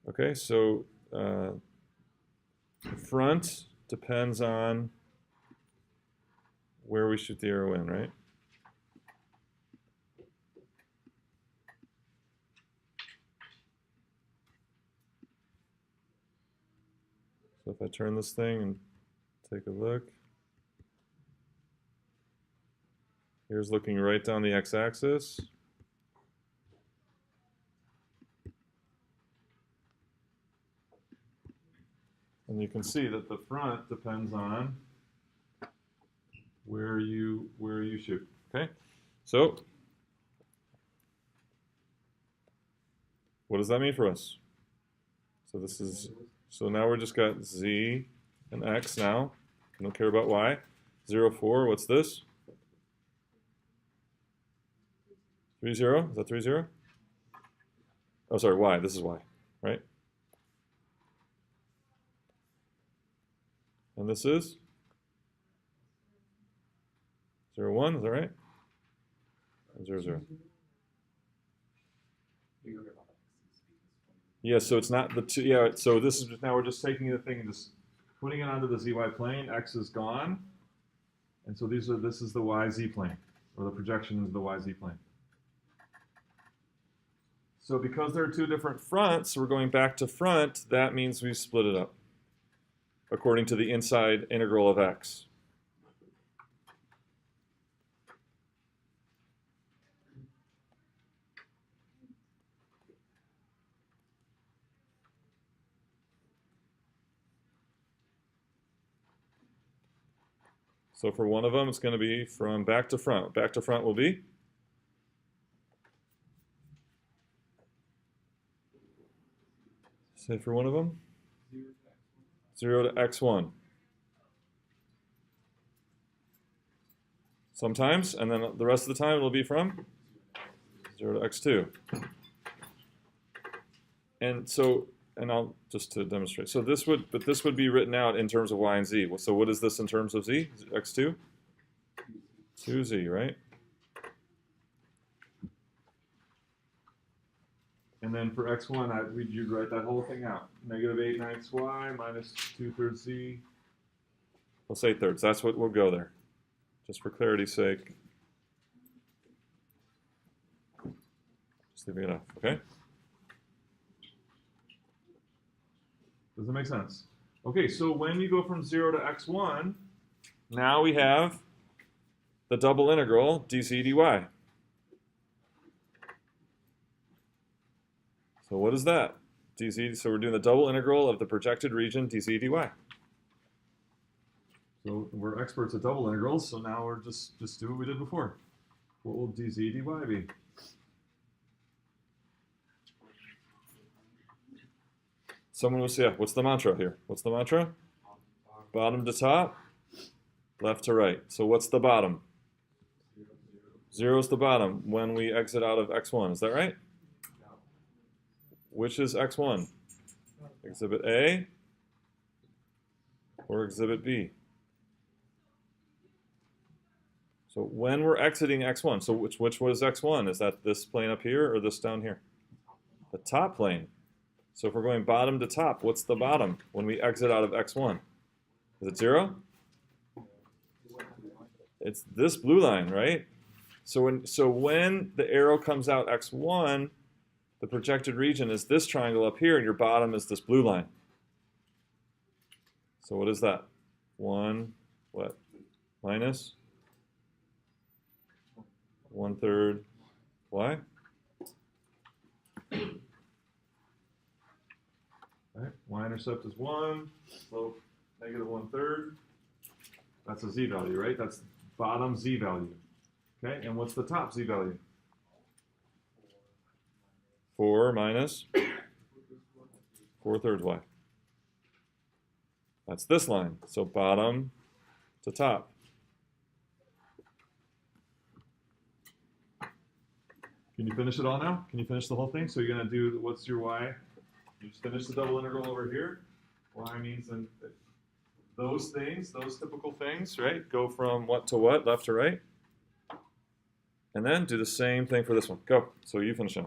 Okay, so front depends on where we shoot the arrow in, right? So if I turn this thing and take a look, here's looking right down the x-axis. And you can see that the front depends on where you shoot. Okay, so what does that mean for us? So this is now we're just got z and x now. We don't care about y. 0, 4. What's this? 3, 0. Is that 3, 0? Oh, sorry, y. This is y, right? And this is 0, 1. Is that right? And 0, 0. Yeah, so it's not the two. Yeah, so this is just, now we're just taking the thing and just putting it onto the zy plane. X is gone, and so this is the yz plane, or the projection is the yz plane. So because there are two different fronts, we're going back to front. That means we split it up according to the inside integral of x. So for one of them, it's going to be from back to front. Back to front will be? Say for one of them? 0 to x1. Sometimes, and then the rest of the time it'll be from 0 to x2. And so, and I'll just to demonstrate. So this would be written out in terms of y and z. So what is this in terms of z? x2? 2z, right? And then for x1, you'd write that whole thing out. Negative 8/9 y minus 2/3 z. Let's say thirds. That's what we'll go there. Just for clarity's sake. Just leaving it off, okay? Does that make sense? Okay, so when you go from 0 to x1, now we have the double integral dz dy. So what is that? dz, so we're doing the double integral of the projected region dz dy. So we're experts at double integrals, so now we're just do what we did before. What will dz dy be? Someone will say, yeah, what's the mantra here? What's the mantra? Bottom to top, left to right. So what's the bottom? 0 is the bottom when we exit out of x1. Is that right? Which is x1? Exhibit A or exhibit B? So when we're exiting x1, so which was x1? Is that this plane up here or this down here? The top plane. So if we're going bottom to top, what's the bottom when we exit out of x1? Is it 0? It's this blue line, right? So when the arrow comes out x1, the projected region is this triangle up here, and your bottom is this blue line. So what is that? 1, what? Minus 1/3 y? Right. Y-intercept is 1, slope negative 1/3. That's a z value, right? That's bottom z value. Okay, and what's the top z value? 4 minus 4/3 y. That's this line. So bottom to top. Can you finish it all now? Can you finish the whole thing? So you're going to do, what's your y? You just finish the double integral over here. Y means then those things, those typical things, right? Go from what to what, left to right. And then do the same thing for this one. Go. So you finish it.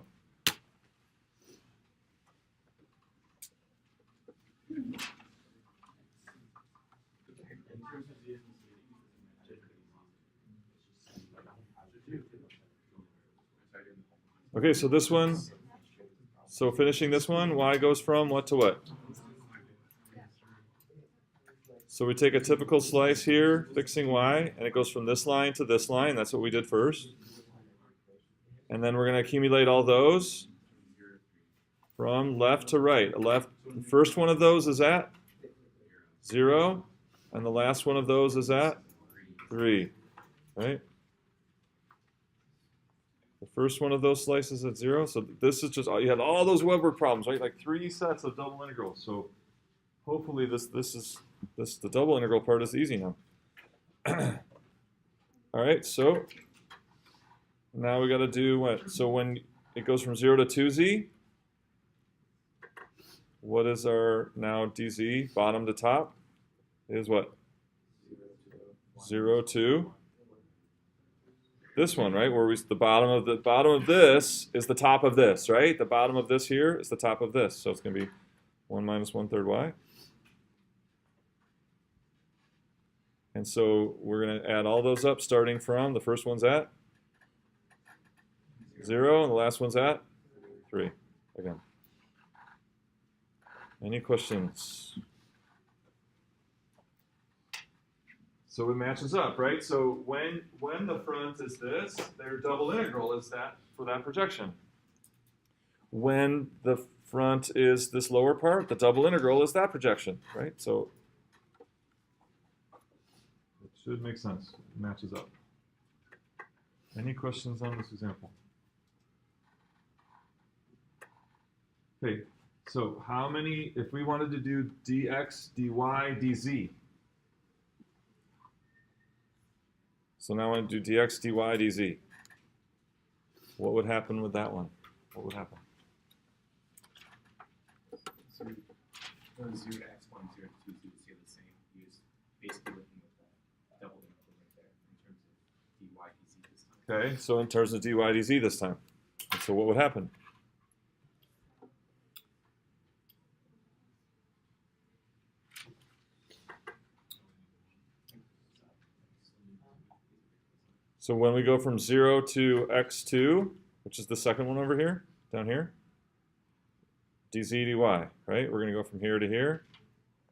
Okay, so this one, so finishing this one, y goes from what to what? So we take a typical slice here, fixing y, and it goes from this line to this line. That's what we did first. And then we're going to accumulate all those from left to right. The first one of those is at 0, and the last one of those is at 3, right? The first one of those slices at 0. So this is just, you had all those Weber problems, right? Like 3 sets of double integrals. So hopefully the double integral part is easy now. All right, so now we got to do what? So when it goes from 0 to 2z, what is our now dz, bottom to top, is what? 0 to this one, right? Where the bottom of this is the top of this, right? The bottom of this here is the top of this. So it's going to be 1 minus 1/3 y. And so we're going to add all those up starting from the first one's at 0 and the last one's at 3 again. Any questions? So it matches up, right? So when the front is this, their double integral is that for that projection. When the front is this lower part, the double integral is that projection, right? So it should make sense. It matches up. Any questions on this example? Okay, so how many, if we wanted to do dx, dy, dz, so now I want to do dx, dy, dz. What would happen with that one? What would happen? So 0 to x1, 0 to 2, 2 stay the same. You're just basically looking at the double integral right there in terms of dy, dz this time. Okay, so in terms of dy, dz this time. And so what would happen? So when we go from 0 to x2, which is the second one over here, down here, dz, dy, right? We're going to go from here to here,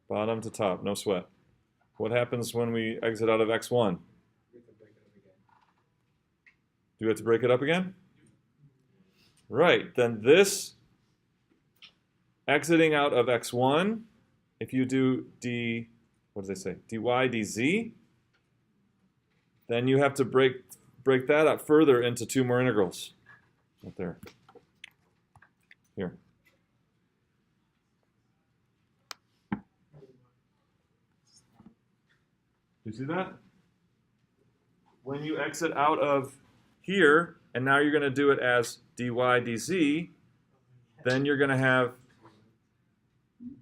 bottom to top, no sweat. What happens when we exit out of x1? Do we have to break it up again? Right, then this exiting out of x1, if you do what does they say? dy, dz, then you have to break that up further into 2 more integrals. Right there. Here. You see that? When you exit out of here, and now you're going to do it as dy, dz, then you're going to have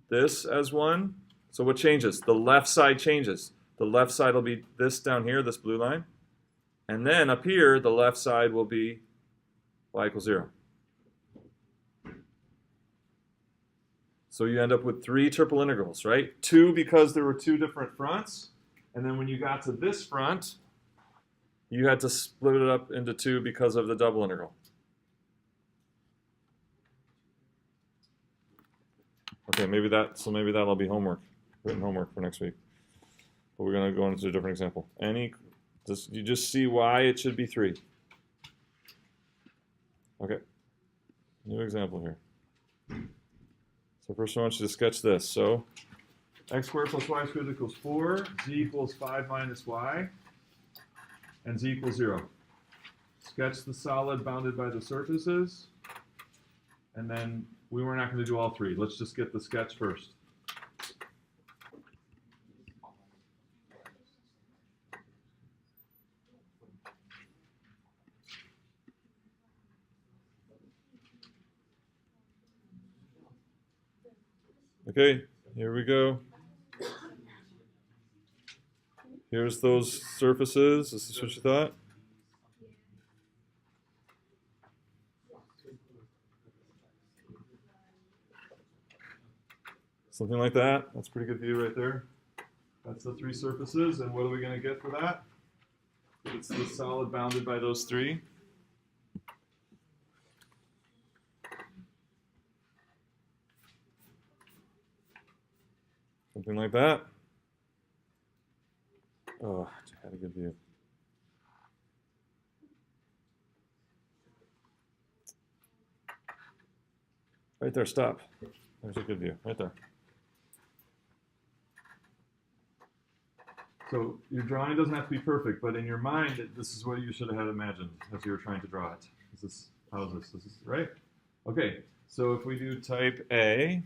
this as one. So what changes? The left side changes. The left side will be this down here, this blue line. And then up here, the left side will be y equals 0. So you end up with 3 triple integrals, right? 2 because there were 2 different fronts. And then when you got to this front, you had to split it up into 2 because of the double integral. Okay, maybe that'll be homework, written homework for next week. But we're going to go into a different example. You just see why it should be 3. Okay, new example here. So first I want you to sketch this. So x squared plus y squared equals 4, z equals 5 minus y, and z equals 0. Sketch the solid bounded by the surfaces, and then we're not going to do all 3. Let's just get the sketch first. Okay, here we go. Here's those surfaces. This is what you thought. Something like that. That's a pretty good view right there. That's the three surfaces, and what are we going to get for that? It's the solid bounded by those three. Something like that. Oh, I had a good view. Right there, stop. There's a good view, right there. So your drawing doesn't have to be perfect, but in your mind, this is what you should have had imagined as you were trying to draw it. How is this? This is right? Okay, so if we do type A,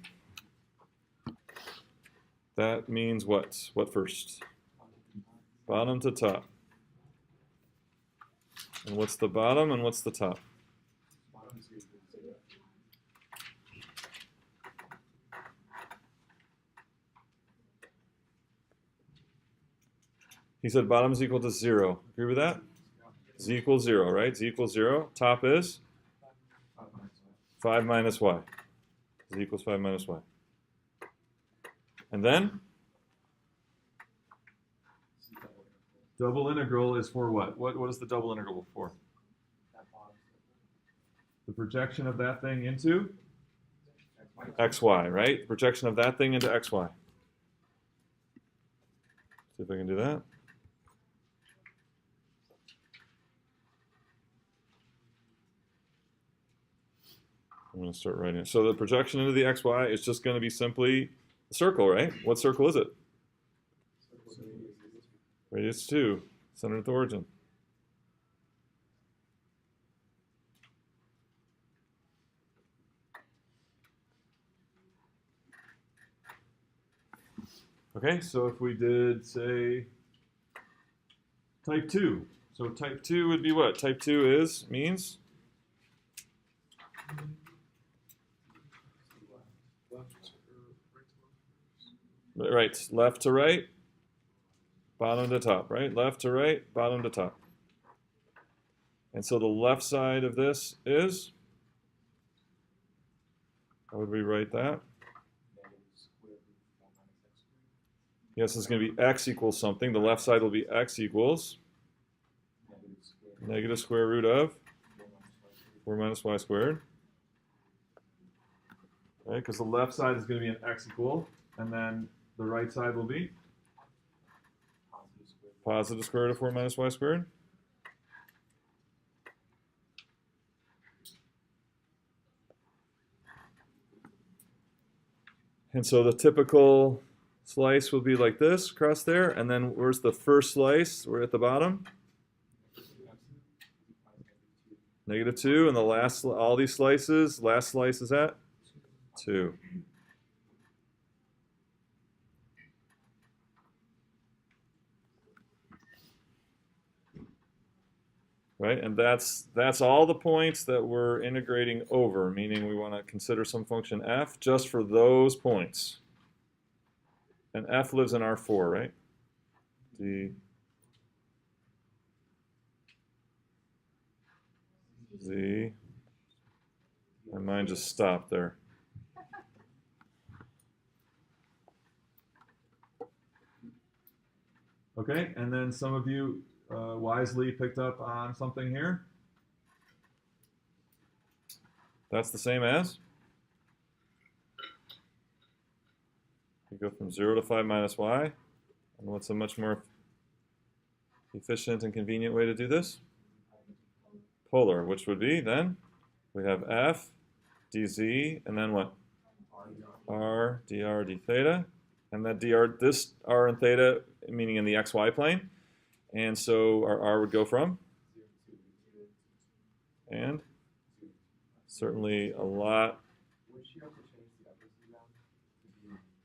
that means what? What first? Bottom to top. And what's the bottom and what's the top? He said bottom is equal to 0. Agree with that? Z equals 0, right? Z equals 0. Top is 5 minus y. Z equals 5 minus y. And then? Double integral is for what? What is the double integral for? The projection of that thing into xy, right? Projection of that thing into xy. See if I can do that. I'm going to start writing it. So the projection into the xy is just going to be simply a circle, right? What circle is it? Radius 2, center at the origin. Okay, so if we did, say, type 2. So type 2 would be what? Type 2 means? Right, left to right, bottom to top, right? Left to right, bottom to top. And so the left side of this is? How would we write that? Yes, it's going to be x equals something. The left side will be x equals negative square root of 4 minus y squared. Right, because the left side is going to be an x equal, and then the right side will be positive square root of 4 minus y squared. And so the typical slice will be like this across there, and then where's the first slice? We're at the bottom. Negative 2, and the last, all these slices, last slice is at 2. Right, and that's all the points that we're integrating over, meaning we want to consider some function f just for those points. And f lives in R4, right? D Z. My mind just stopped there. Okay, and then some of you wisely picked up on something here. That's the same as? You go from 0 to 5 minus y. And what's a much more efficient and convenient way to do this? Polar, which would be then, we have f dz, and then what? R dr d theta. And that dr, this r and theta, meaning in the xy plane. And so our r would go from? And? Certainly a lot.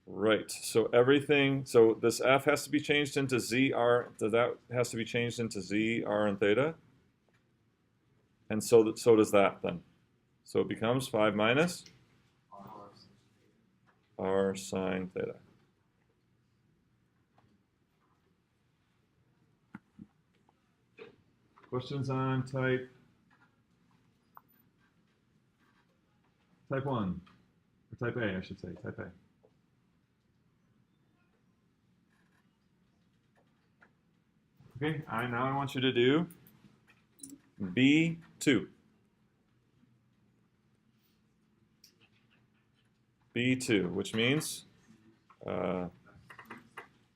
Right, so everything, so this f has to be changed into z, r, that has to be changed into z, r, and theta. And so does that then. So it becomes 5 minus r sine theta. Questions on type 1, or type A, I should say, type A. Okay, now I want you to do B2. B2, which means,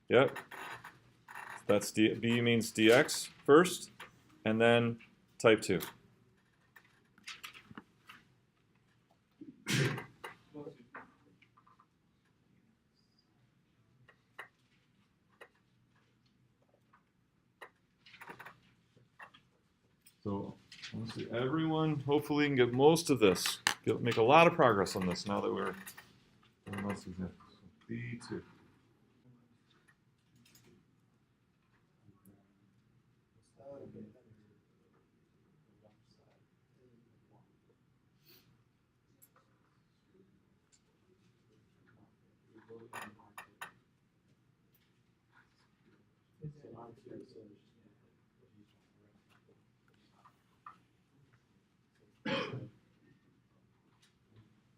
yep, that's B means dx first, and then type 2. So honestly, everyone hopefully can get most of this. Make a lot of progress on this now that we're doing most of it. So B2.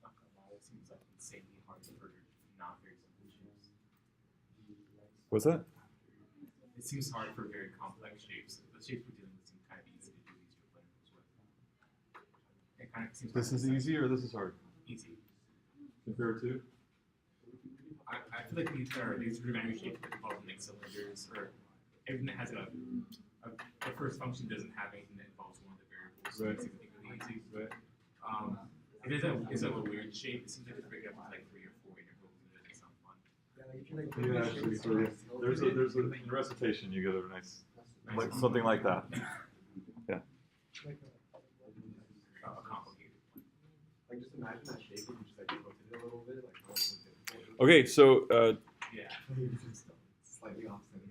Not gonna lie, it seems like insanely hard for not very simple shapes. What's that? It seems hard for very complex shapes. The shapes we're dealing with seem kind of easy to do these triple integrals with. It kind of seems This like is easy or this is hard? easy. Compare to? I feel like these trigonometry shapes that involve like cylinders or everything that has the first function doesn't have anything that involves one of the variables. So Right. it seems like really easy. Right. It is a weird shape. It seems like it's break up into like 3 or 4 integrals and it doesn't sound fun. Yeah, actually, so there's a in recitation you get a nice, like something like that. Yeah. A complicated one. Like just imagine that shape and you just like rotate it a little bit, like what was it? Okay, so Yeah. Slightly off center.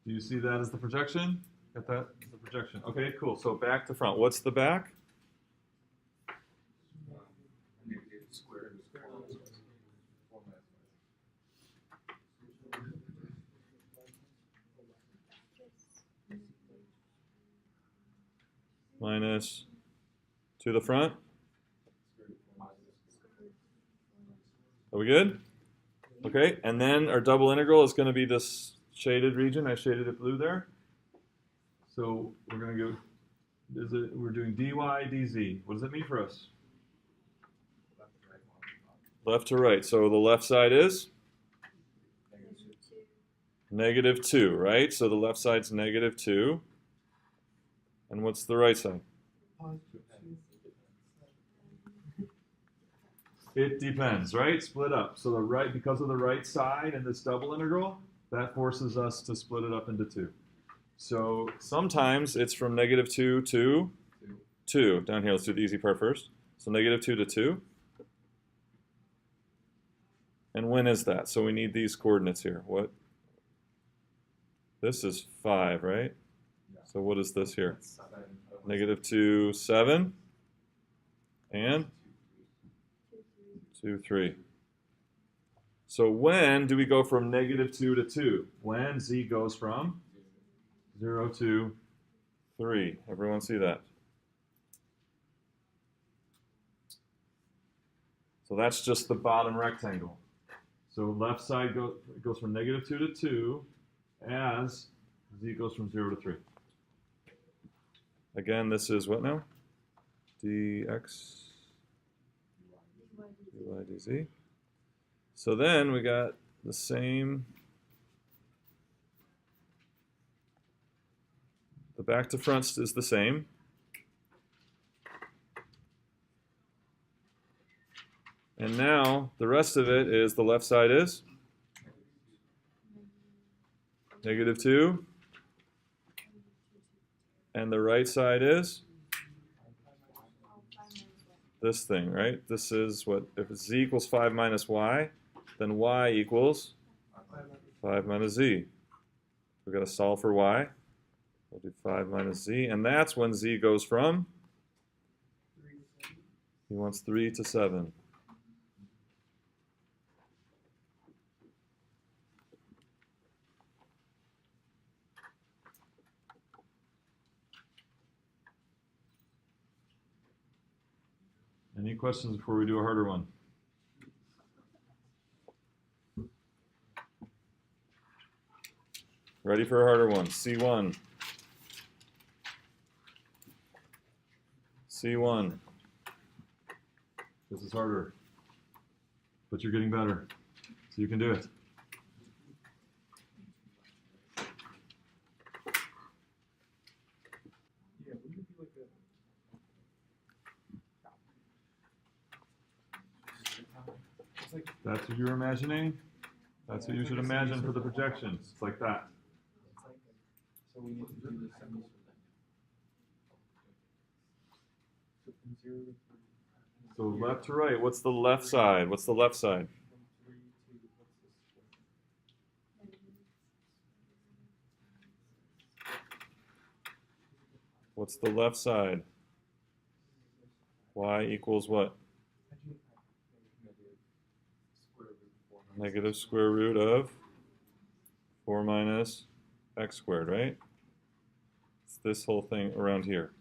do you see that as the projection? Got that as the projection. Okay, cool. So back to front. What's the back? Negative square. Minus to the front. Are we good? Okay, and then our double integral is going to be this shaded region. I shaded it blue there. So we're going to go, we're doing dy dz. What does it mean for us? Left to right. So the left side is? Negative 2, right? So the left side's negative 2. And what's the right side? It depends, right? Split up. So the right, because of the right side and this double integral, that forces us to split it up into 2. So sometimes it's from negative 2 to 2. Down here, let's do the easy part first. So negative 2 to 2. And when is that? So we need these coordinates here. What? This is 5, right? So what is this here? Negative 2, 7. And 2, 3. So when do we go from negative 2 to 2? When z goes from 0 to 3. Everyone see that? So that's just the bottom rectangle. So left side goes from negative 2 to 2 as z goes from 0 to 3. Again, this is what now? dx dy dz. So then we got the same, the back to front is the same. And now the rest of it is the left side is negative 2. And the right side is this thing, right? This is what, if z equals 5 minus y, then y equals 5 minus z. We've got to solve for y. We'll do 5 minus z, and that's when z goes from? He wants 3 to 7. Any questions before we do a harder one? Ready for a harder one. C1. C1. This is harder. But you're getting better. So you can do it. Yeah, wouldn't it be like a... It's like, That's what you're imagining? That's what you should imagine for the projections. It's like that. it's like, so we need to do the semicircle. So from 0 to 3. So left to right, what's the left side? What's the left side? From 3 to, what's this square? What's the left side? Y equals what? Negative square root of 4 minus x squared, right? It's this whole thing around here.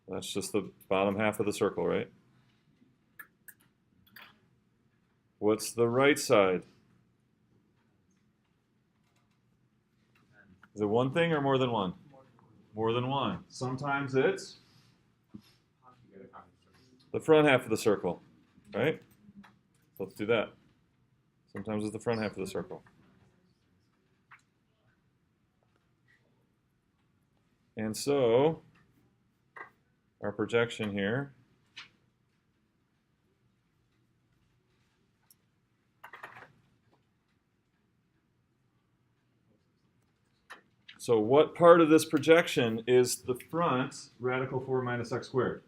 That's just the bottom half of the circle, right? What's the right side? Is it one thing or more than one? More than one. Sometimes it's the front half of the circle, right? So let's do that. Sometimes it's the front half of the circle. And so our projection here so what part of this projection is the front radical 4 minus x squared?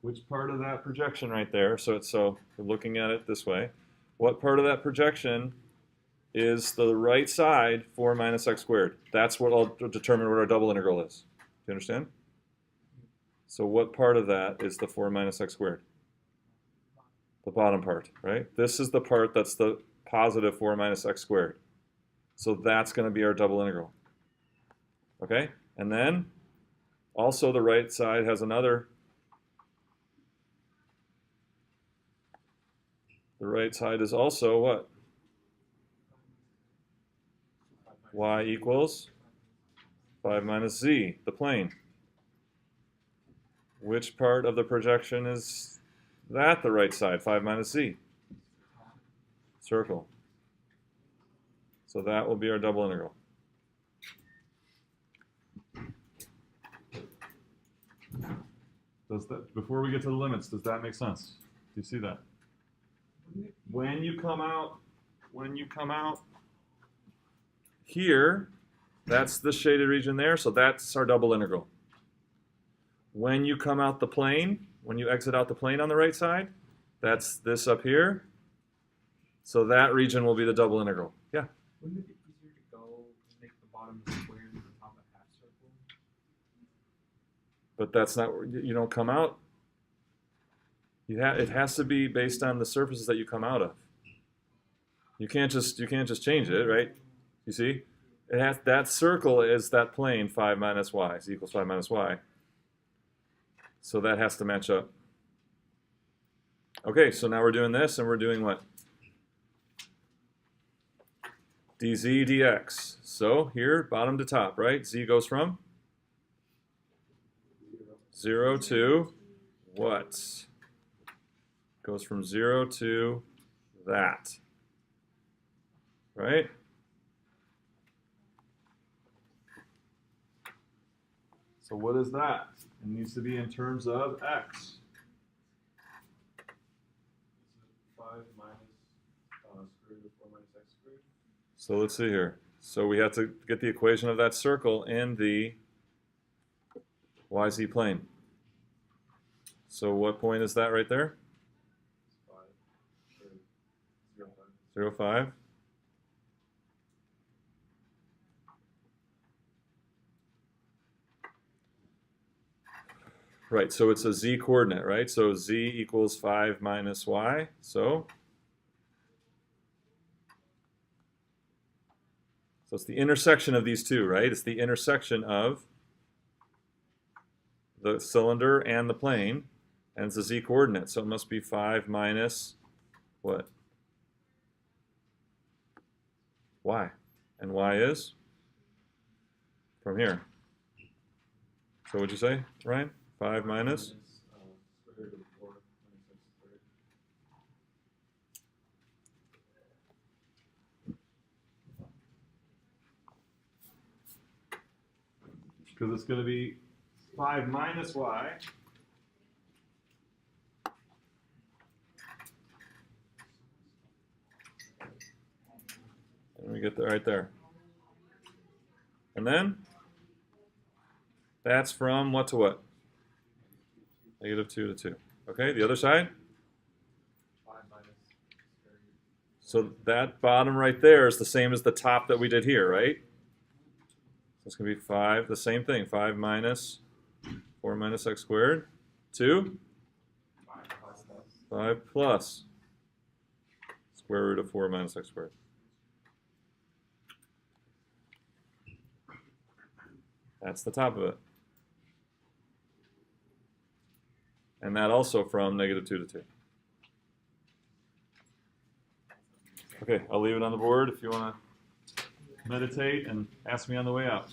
Which part of that projection right there? So we're looking at it this way. What part of that projection is the right side 4 minus x squared? That's what will determine what our double integral is. Do you understand? So what part of that is the 4 minus x squared? The bottom part, right? This is the part that's the positive 4 minus x squared. So that's going to be our double integral. Okay? And then also the right side has another. The right side is also what? Y equals 5 minus z, the plane. Which part of the projection is that the right side? 5 minus z. Circle. So that will be our double integral. Does that, before we get to the limits, does that make sense? Do you see that? When you come out here, that's the shaded region there, so that's our double integral. When you come out the plane, when you exit out the plane on the right side, that's this up here. So that region will be the double integral. Yeah? Wouldn't it be easier to go and make the bottom square and the top a half circle? But that's not, you don't come out. It has to be based on the surfaces that you come out of. You can't just change it, right? You see? It has, that circle is that plane 5 minus y is equals 5 minus y. So that has to match up. Okay, so now we're doing this, and we're doing what? dz dx. So here, bottom to top, right? Z goes from 0 to what? Goes from 0 to that. Right? So what is that? It needs to be in terms of x. 5 minus square root of 4 minus x squared. So let's see here. So we have to get the equation of that circle in the YZ plane. So what point is that right there? 0, 5. Right, so it's a z coordinate, right? So z equals 5 minus y. So it's the intersection of these two, right? It's the intersection of the cylinder and the plane, and it's a z coordinate. So it must be 5 minus what? y. And y is from here. So what'd you say, Ryan? 5 minus? Square root of 4 minus x squared. Because it's going to be 5 minus y. And we get there right there. And then that's from what to what? Negative 2 to 2. Okay, the other side? 5 minus square root. So that bottom right there is the same as the top that we did here, right? So it's going to be 5, the same thing. 5 minus 4 minus x squared. 2? 5 plus square root of 4 minus x squared. That's the top of it. And that also from negative 2 to 2. Okay, I'll leave it on the board if you want to meditate and ask me on the way out.